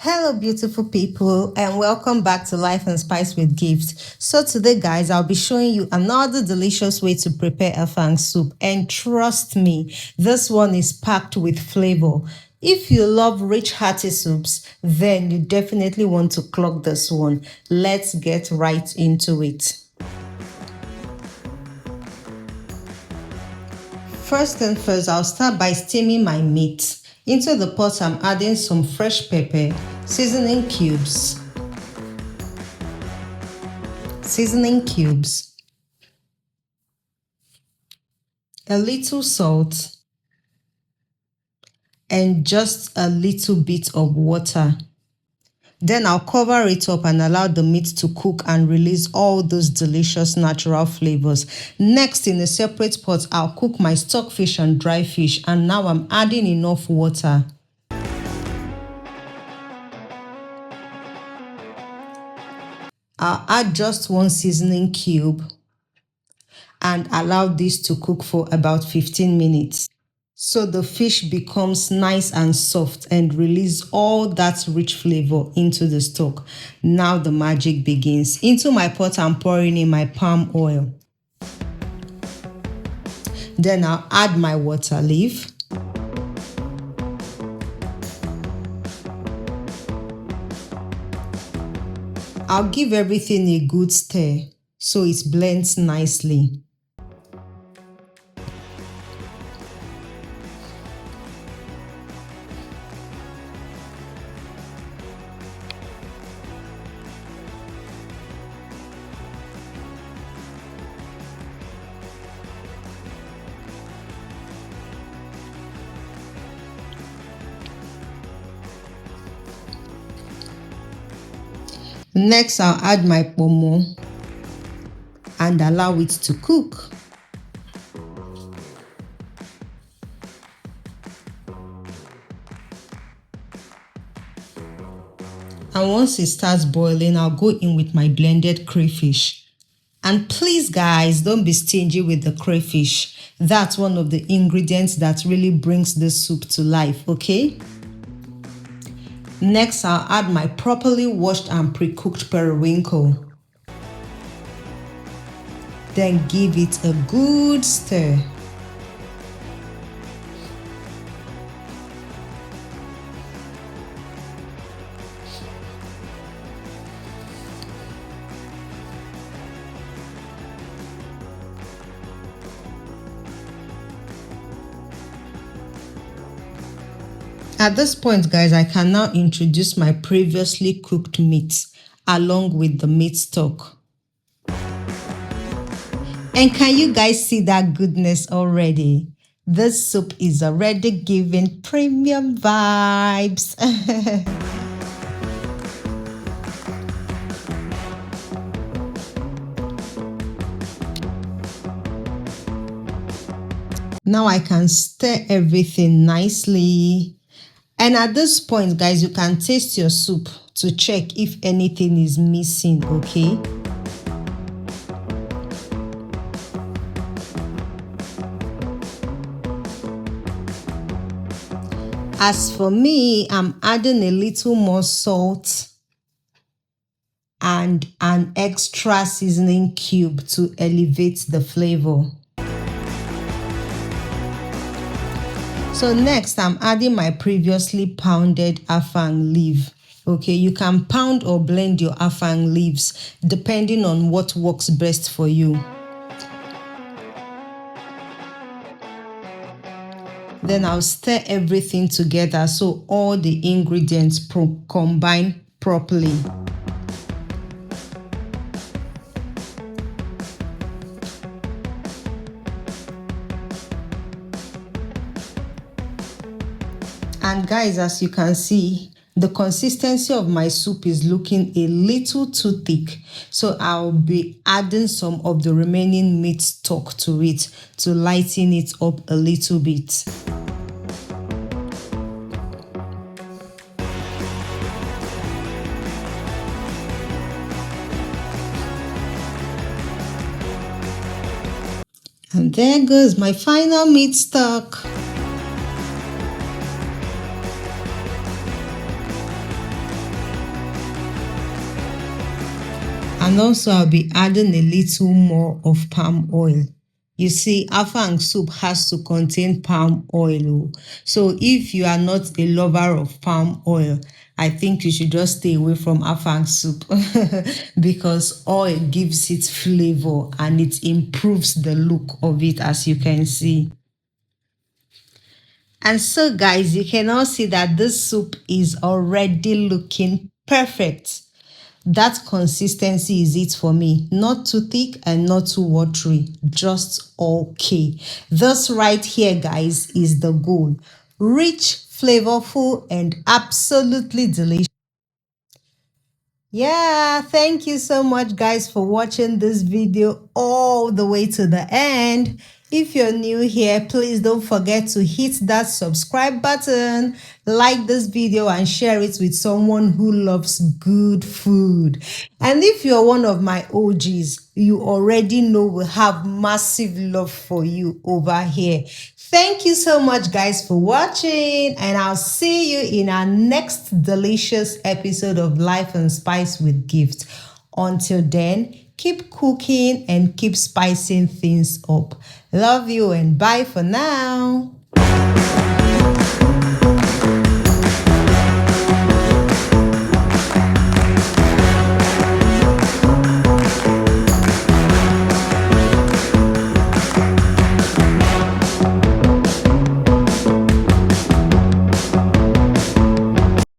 Hello, beautiful people, and welcome back to Life and Spice with Gifts. So today, guys, I'll be showing you another delicious way to prepare Afang soup. And trust me, this one is packed with flavor. If you love rich, hearty soups, then you definitely want to clock this one. Let's get right into it. First thing first, I'll start by steaming my meat. Into the pot, I'm adding some fresh pepper, seasoning cubes, a little salt, and just a little bit of water. Then I'll cover it up and allow the meat to cook and release all those delicious natural flavors. Next, in a separate pot, I'll cook my stockfish and dry fish, and now I'm adding enough water. I'll add just one seasoning cube and allow this to cook for about 15 minutes. So the fish becomes nice and soft and release all that rich flavor into the stock. Now the magic begins. Into my pot, I'm pouring in my palm oil. Then I'll add my water leaf. I'll give everything a good stir so it blends nicely. Next, I'll add my pomo and allow it to cook. And once it starts boiling, I'll go in with my blended crayfish. And please, guys, don't be stingy with the crayfish. That's one of the ingredients that really brings this soup to life, okay? Next, I'll add my properly washed and pre-cooked periwinkle. Then give it a good stir. At this point, guys, I can now introduce my previously cooked meat along with the meat stock. And can you guys see that goodness already? This soup is already giving premium vibes. Now I can stir everything nicely. And at this point, guys, you can taste your soup to check if anything is missing, okay? As for me, I'm adding a little more salt and an extra seasoning cube to elevate the flavor. So next, I'm adding my previously pounded Afang leaf. Okay, you can pound or blend your Afang leaves depending on what works best for you. Then I'll stir everything together so all the ingredients combine properly. And guys, as you can see, the consistency of my soup is looking a little too thick. So I'll be adding some of the remaining meat stock to it to lighten it up a little bit. And there goes my final meat stock. And also I'll be adding a little more of palm oil. You see, Afang soup has to contain palm oil. So if you are not a lover of palm oil, I think you should just stay away from Afang soup because oil gives it flavor and it improves the look of it, as you can see. And so, guys, you can all see that this soup is already looking perfect. That consistency is it for me. Not too thick and not too watery. Just okay. This right here, guys, is the goal. Rich, flavorful, and absolutely delicious. Yeah, thank you so much, guys, for watching this video all the way to the end. If you're new here, please don't forget to hit that subscribe button, like this video, and share it with someone who loves good food. And if you're one of my OGs, you already know we have massive love for you over here. Thank you so much, guys, for watching, and I'll see you in our next delicious episode of Life and Spice with Gifts. Until then, keep cooking and keep spicing things up. Love you and bye for now.